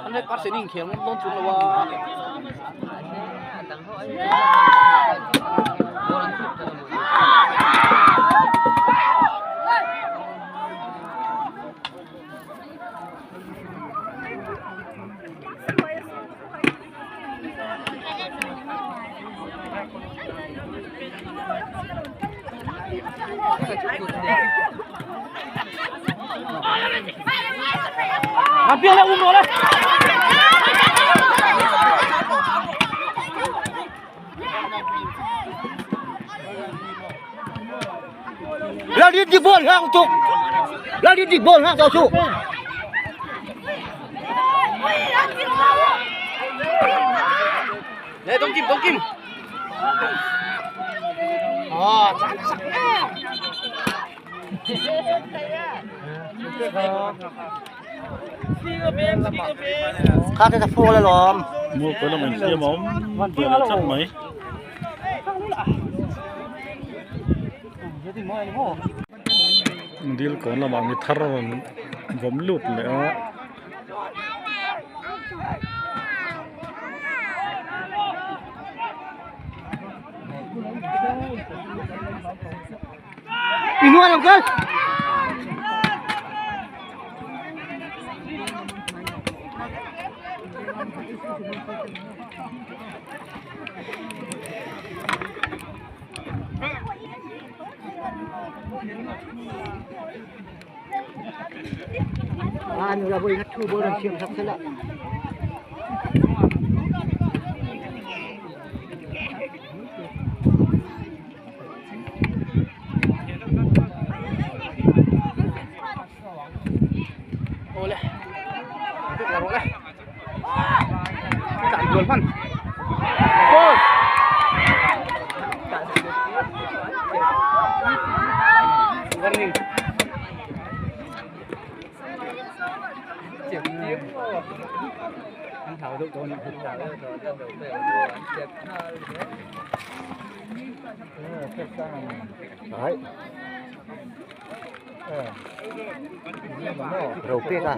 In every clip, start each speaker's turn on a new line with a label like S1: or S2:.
S1: anh ấy cắt sẽ ninh kiếm luôn chúng là wa hampir lah umur lah. Lari di bol hang untuk, lari di bol hang kau su. Tông kim. Oh, khác cái phô là lòm
S2: mua cái là mình chia móng vừa là chắc mấy đi còn là bằng cái thar vấm lụt nữa
S1: đi mua làm cái anh là với hát thu bơ đang chiêm sắp thế lại oleh là oleh chạm vườn phân gol văn ninh chịu tiếng anh thảo được rồi anh thảo được rồi cho đầu về anh chụp đấy đầu tiên à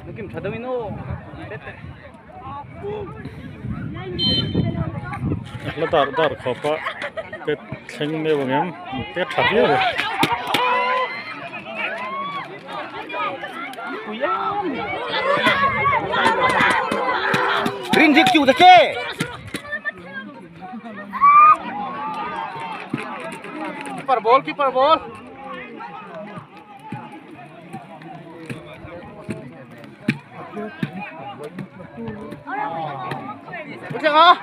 S1: 느낌 자동이노
S2: nó dar khóc á cái thanh này bằng em tết chặt hết rồi
S1: rindik chu thế keeper ball Betul hả?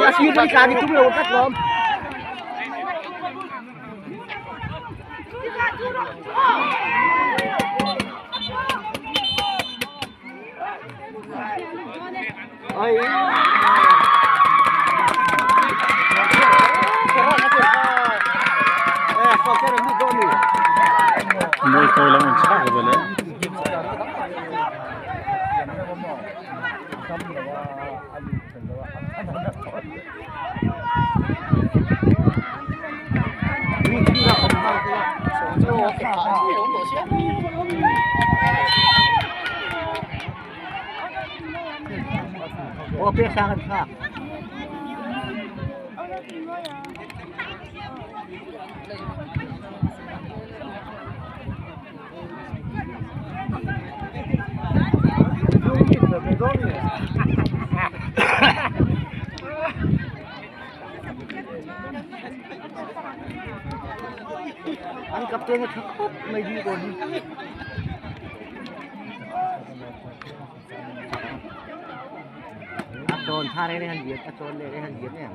S1: Asli kan kali itu belum kan belum. Oi. Kok kira ni gol ni.
S2: Mau kau lawan siapa boleh?
S1: Oh, biasa kan. Anh cặp tên thật khóc mày đi còn tròn tha đây hành diệt tròn đây hành diệt này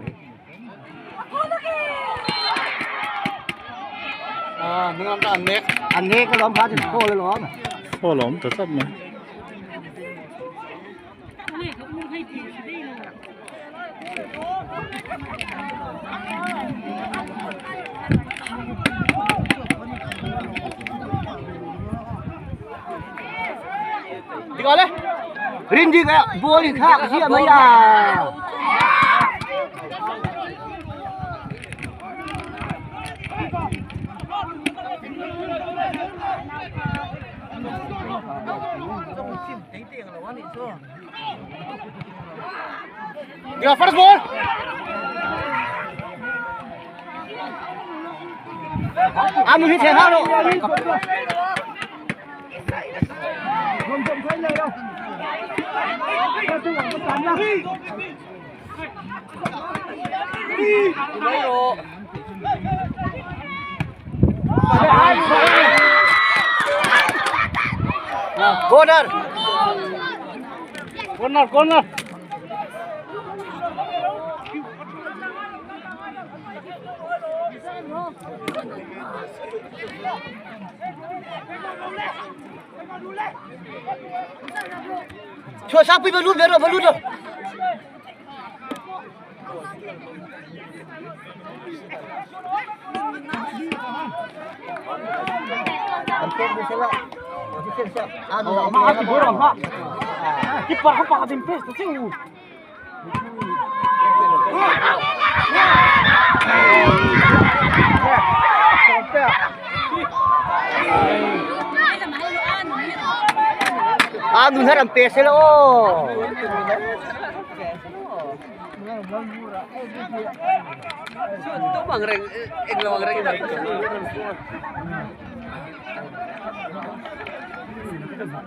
S1: มึงทำแต่อันเน็กก็ล้อมพาจะโค้เลยล้อม
S2: โค้ล้อมแต่ซับมา
S1: đi gọi lên rin đi cái vua đi khác gì mấy à đi vào first ball à mình hit thế nào đâu không thấy lời đâu corner corner Chua sao bây giờ luôn rồi. Kiper apa tim pes tu sih. Aduh haram pes lo. Itu mangreng, mangreng itu.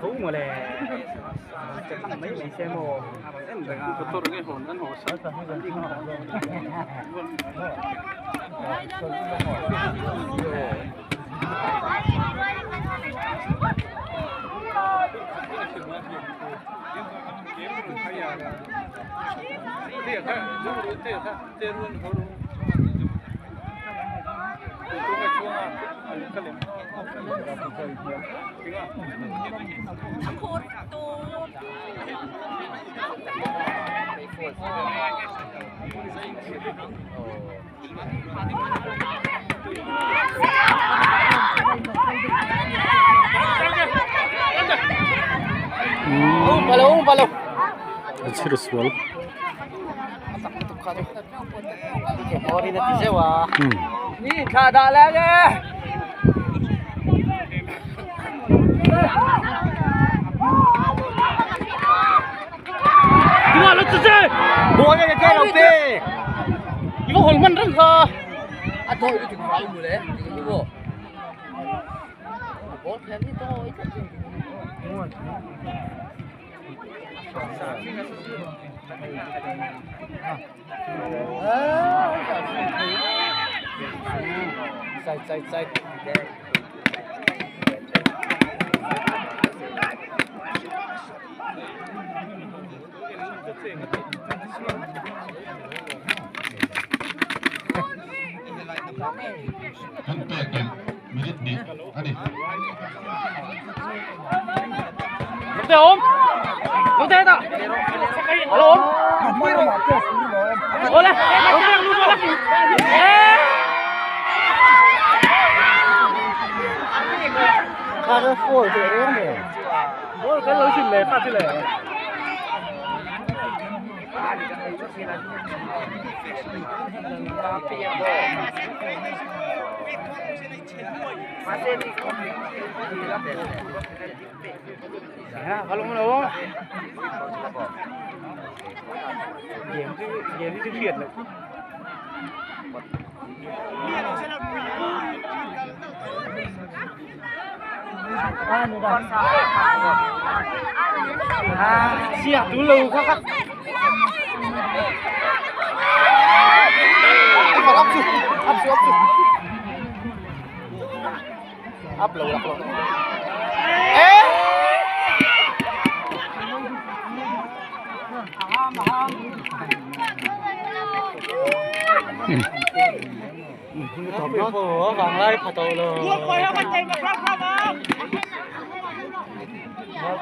S1: Thú mà lè mấy mày xe mồ tôi nghe hồn ăn hồn sợ Balong.
S2: Kecil soal.
S1: Mori nanti sewa. Ni kada lagi. Dua lu tu sih. Dua yang ke lope. Ibu holman reng ka. Aduh itu juga malu boleh. Ibu. Bol kan itu itu. Side.
S3: Kan pekan menit ni. Adi.
S1: Được không? Được thế ta? Alo ốm. Ôi lên, luôn rồi. Khá rất phổi thế này. Ôi cái lối xin lệ, phát xin lệ. Ya, kalau mau game itu Việt này. Siap dulu kakak. Up lâu. Vàng lai phá tàu rồi. Kalau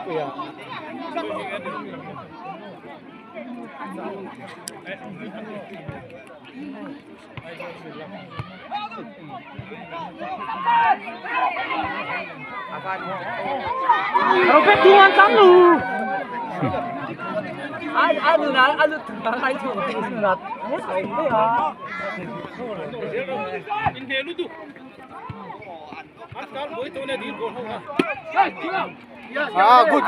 S1: pet tuan tamu. Ada tentang itu ingat. Ini lu tu. Ah, good.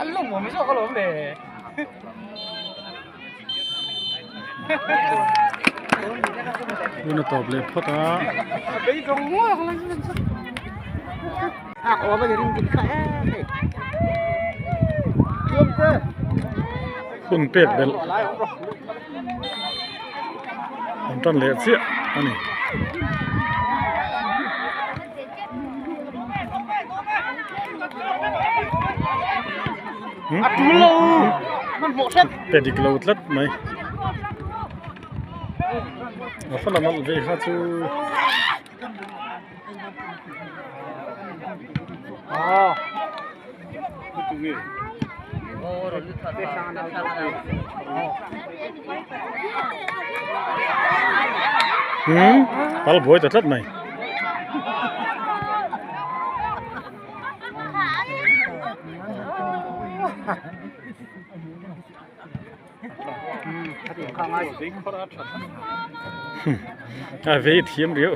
S1: Alung mo mismo kalau be.
S2: Ini tawp lepot ah.
S1: Be dong mo kalau. Ako ba jadi mungkin kaya.
S2: Kun pek bel. Anton lihat sih, ani.
S1: Aduh lo, man bosan.
S2: Pedik laut lat mai. Apa nama lebih satu?
S1: Oh.
S2: Pal boy tetap mai. Về thiếm rượu.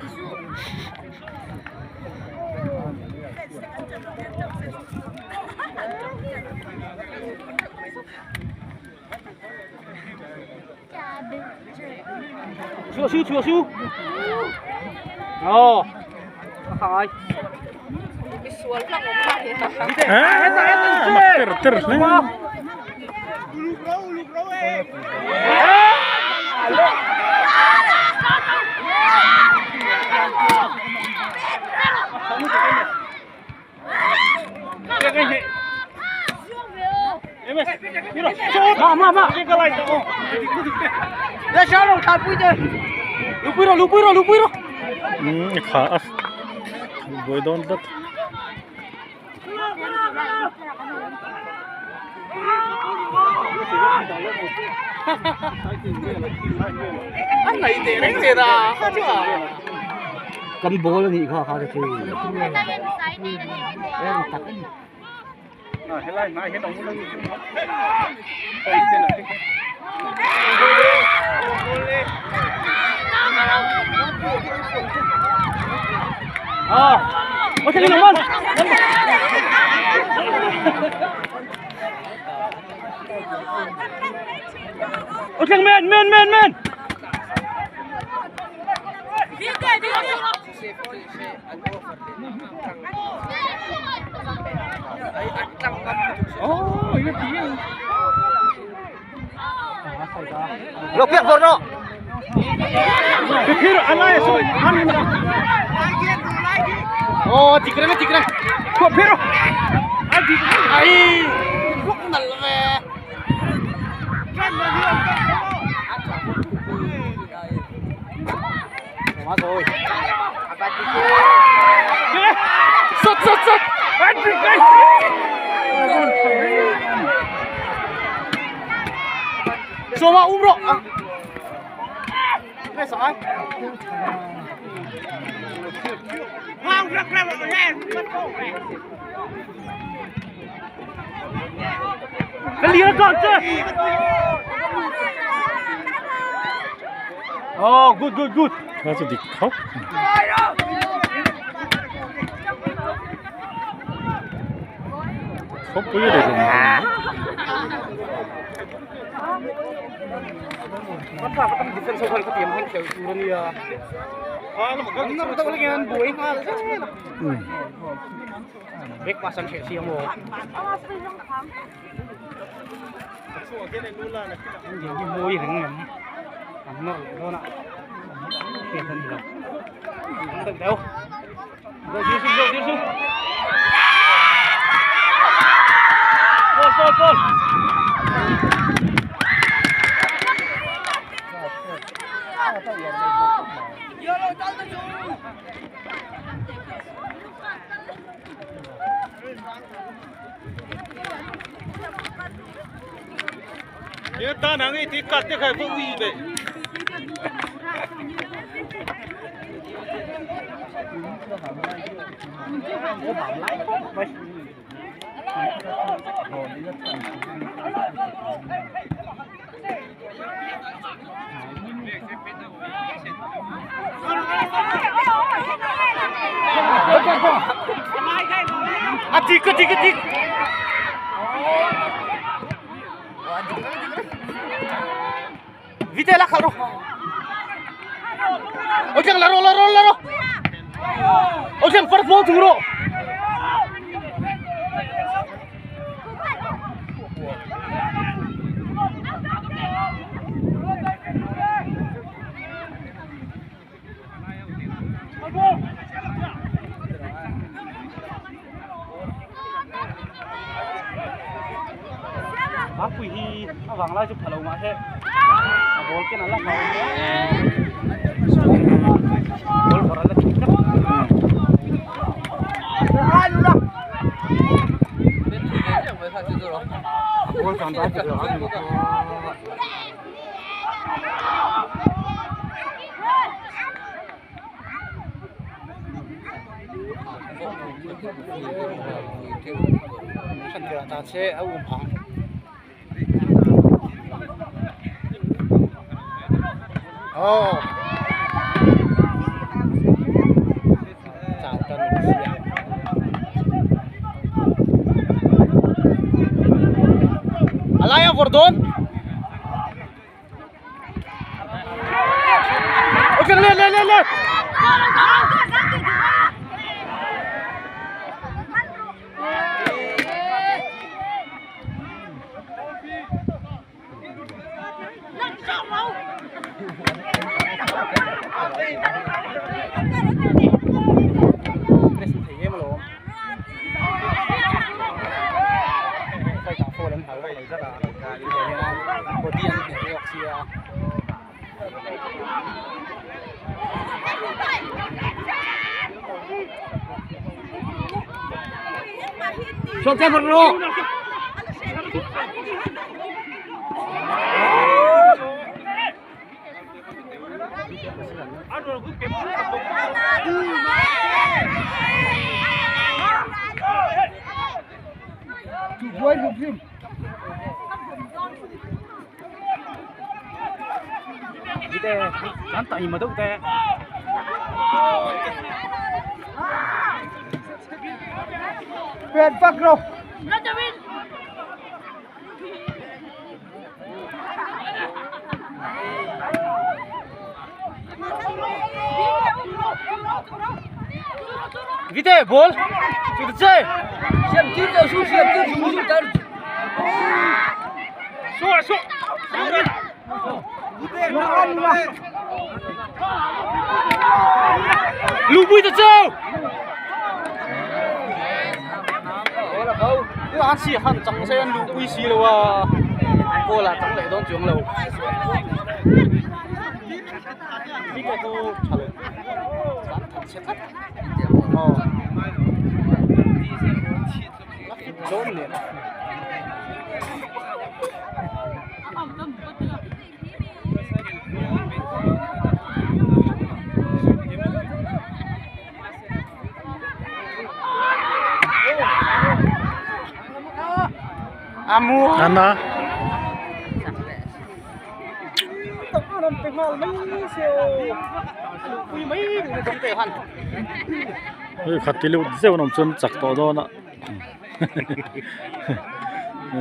S1: Chua. Oh. Hai.
S2: Terus nih.
S1: Mak. Dah syarong tapi je. Lupiro.
S2: Khas. Boy don't that.
S1: Anh này để đánh gì ra? Cầm bố là gì khó được chứ. Em tắt. Hết lại mai hết đồng luôn. Có thể làm không? Ôi thằng men. Oh, ini dia. Lokek borno. Pikir anai so anin. Oh, tikran. Kok pero? Ai. Kok nalwe. Mas ơi. Sốt. Aduh guys. Semua umroh. Besok. Wow, rắc lên. Cái lý nó còn chưa? Oh, good.
S2: Also die Kopf. Kopf boleh deh.
S1: Apa ketemu defense soal ketiam kan kayak turun ya. Nó betul lagi kan buih mal. Bek pasan sih mo. Jadi buih dengan nó đó nè kẹt thân gì đâu không được đâu rồi đi xuống Gol
S2: 别打那个地干的还不会的。啊，这个。Vite la karo. Ojang laro. Ojang first ball turo. Aku hi awang la chụp thalo ma he. Ball ke nala khao. Ball bora la chụp. Ball kan ba chụp rồi. Sân kia ta sẽ ở vùng phẳng. Oh. Chào Trần Alaya Vordon. Okay, lên. Cho thêm một lô. Quay một phim. Đi đây, dám tại mà đâu đây. Red fuck rồi. Vite, ball. Chưa được chơi. Xem tiếp đâu xuống tới. Xuống. Lùi bùi được chơi. Cái anh xì hẳn chẳng xem lùi bùi xì đâu à. Cô là chẳng lẽ đón trưởng lâu. Cái cô trả lời. Thật. Trốn liền. Amu. Anna. Khát tí lưu dễ nằm chân chặt to đó nè.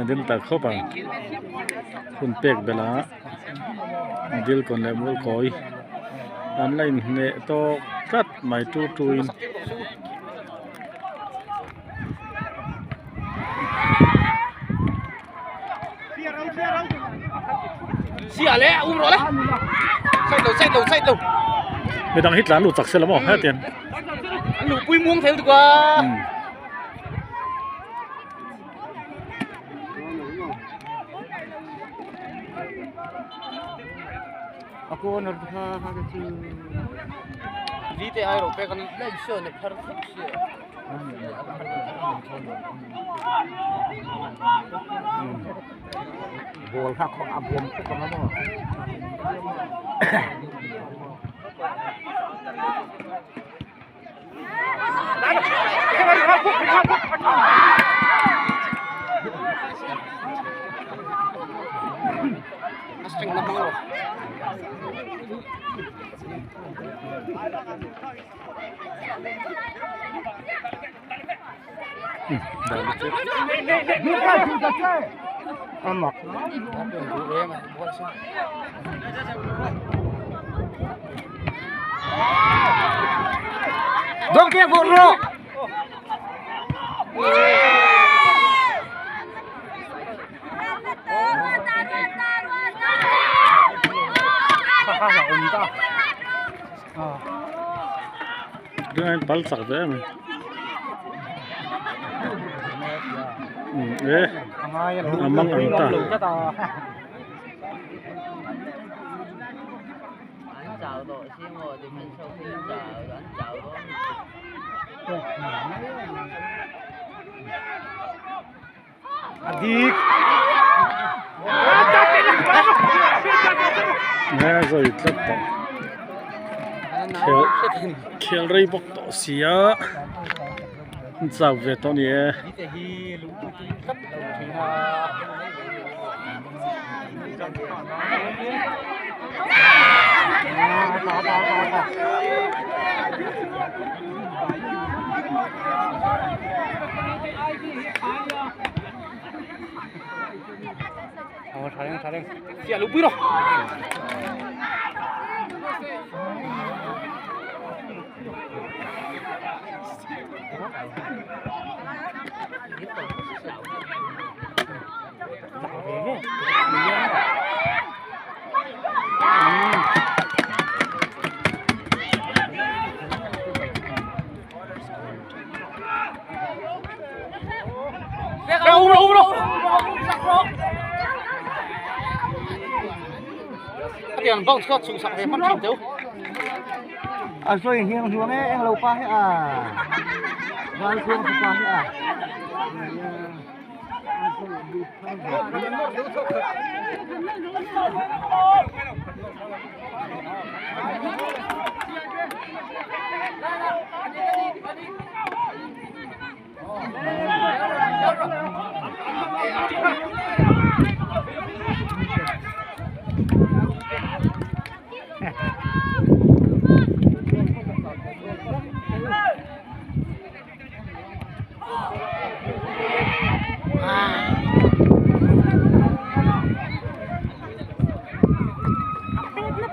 S2: Đến ta khóc bằng khuôn bẹc bê lá dil còn lại mua cối ăn lên nệ to cắt mày truin
S1: xia lẽ rồi đấy say đầu
S2: mày đang hít lá lụt chặt xe lắm hết tiền
S1: lụt bùi muông theo được qua aku nerha ha kecil Vite ai rồi pe con
S4: lên sườn này phân thích sườn
S1: bol khác không áp bom không có đâu Asing na bango. Amak. Dong kia burro.
S2: Dengan bal sak deh men. Amang angta.
S4: anh chào đội xin ngồi thì mình sau khi chào anh chào đó
S1: Adik.
S2: Nghe rồi tất cả. Khel rây bốc tổ xía. Chào về tao nhé.
S1: Sareng. Siap lupi loh. Tiền vong cho sự sạc về mắt chìm đâu. À rồi hiền hướng ấy em lâu qua hết à. Vai xuống qua hết à.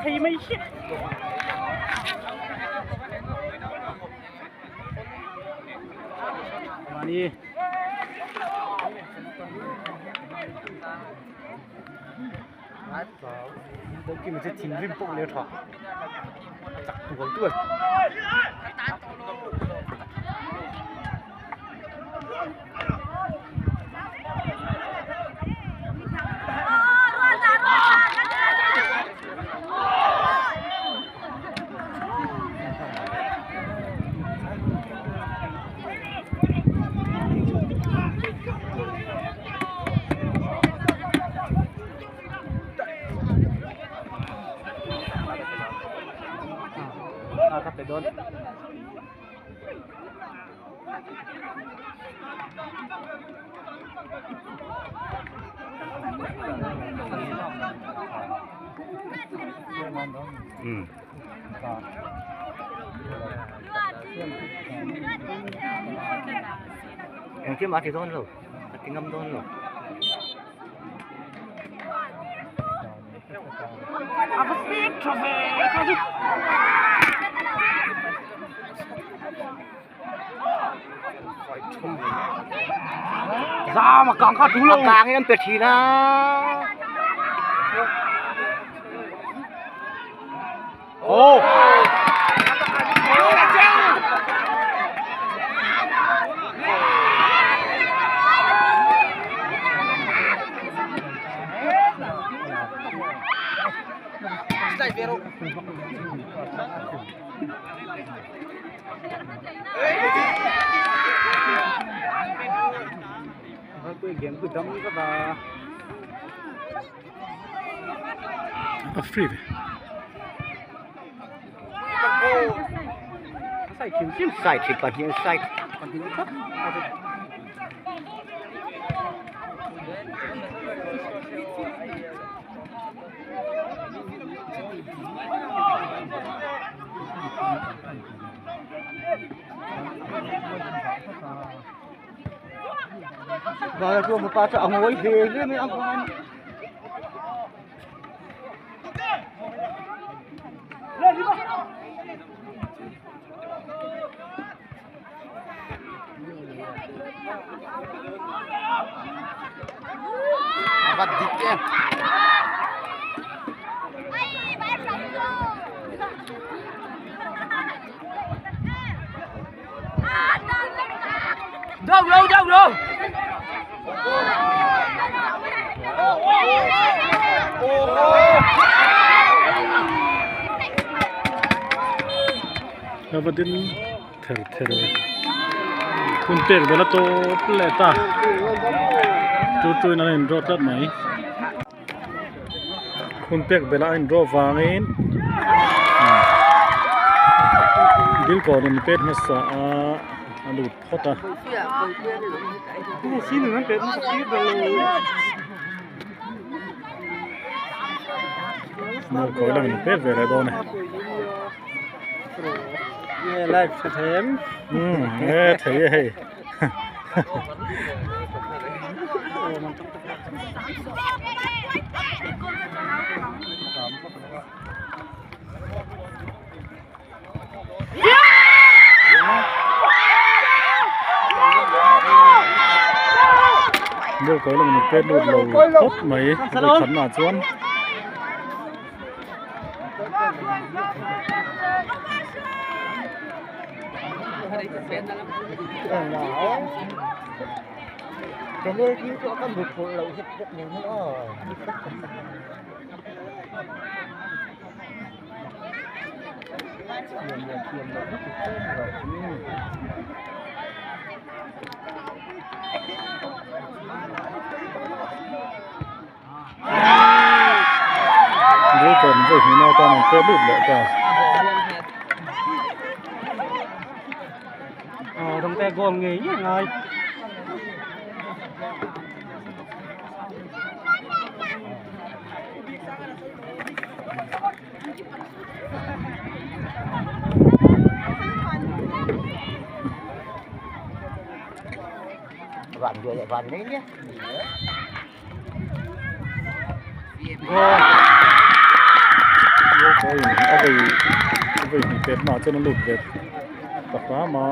S1: Thì mấy shit. Mà đi. Bố kia mình sẽ tìm rim bộ liều thọ. Chặt tuồng tuôn. Cắt để đốn. Em kiếm thì đốn rồi, cái ngâm đốn rồi. Ra mà càng khát chú lâu càng em tuyệt chỉ na. Ô. Stai vero. game cứ đâm các bà
S2: free
S1: sai kim sai thì còn những sai còn những thấp rồi cô một ba chợ ngồi về cái mấy ông con lên đi bắt đi em đâu đâu đâu đâu
S2: Apa din ter kun pek bela to pleta tu na in drop tat mai kun pek bela in drop wangin Dilkawn in pet masa alu phota
S1: xin đừng ăn pet nó ít rồi
S2: Mualkawi lang in pet về lại đó này
S1: nghe lại thêm
S2: nghe thấy hay Dilkawn lang in pet lụt lầu hốt mấy rồi khẩn là chuan
S1: cái này thì có con bự phụ lậu rất nhiều nữa
S2: Dilkawn với nhau ta mình pet lụt lại cả
S1: đồng te gồm nghỉ nhỉ ngơi bạn vừa lại bạn đấy nhé
S2: เอาไปเป็ดมาจนมันหลุดเป็ดตักฟ้ามา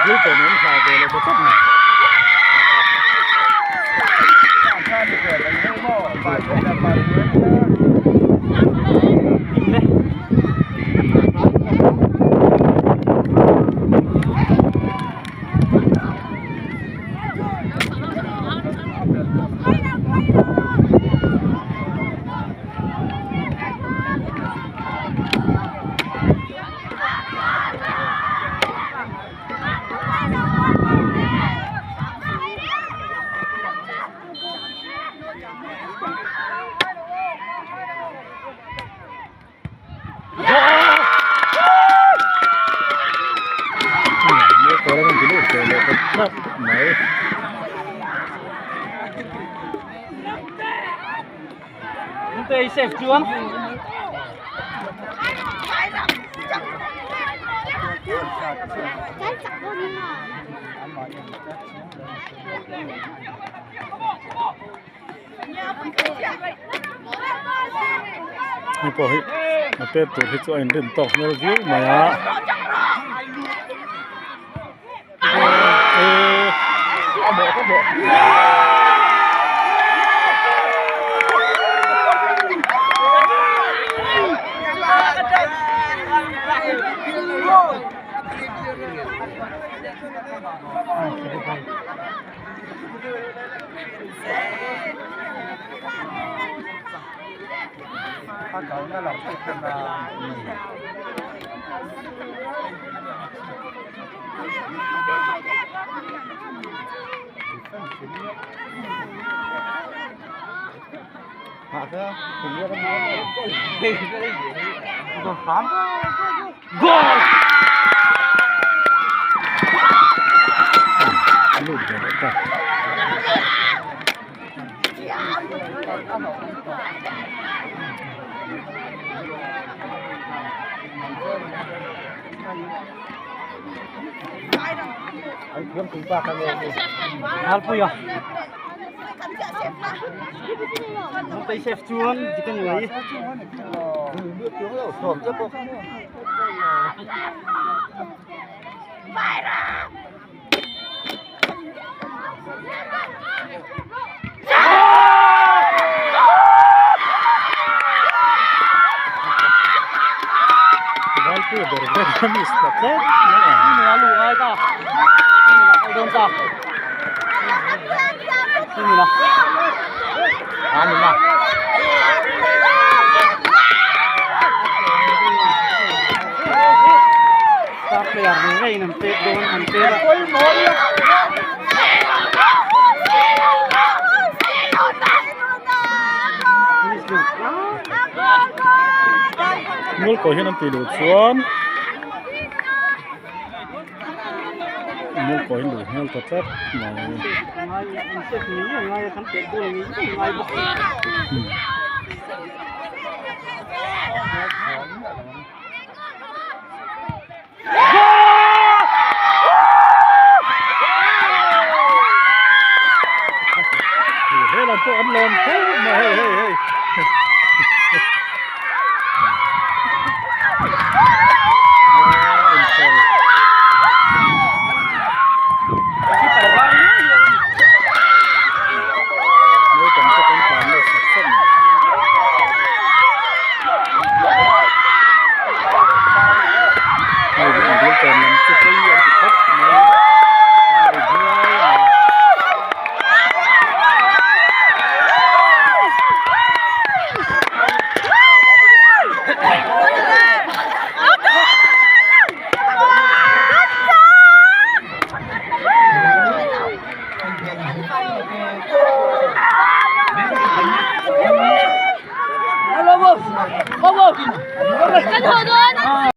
S2: Dilkawn ini sahaja le betul ni. Mấy
S1: tây xếp chuông
S2: ni po hi apet tu hi chu in rin tok mel view maya
S1: bộ
S2: ลูกเดี๋ยวก็
S1: Alpo ya. Tay chef chuan chicken ngai.
S2: Alpo berber mistak.
S1: Ini lalu ai ta. Ini nak kau dong ta. Ini lah. Ini lah. Star player ni kan nanti don nanti lah.
S2: Mul ko hinan ti du chuan mul ko hin du hel ta tat mai
S1: Ngai anh chef ni ngai kan te do ni ngai bok.
S2: Hey, lampu amlon. Hey.
S1: Halo bos, bos. Kan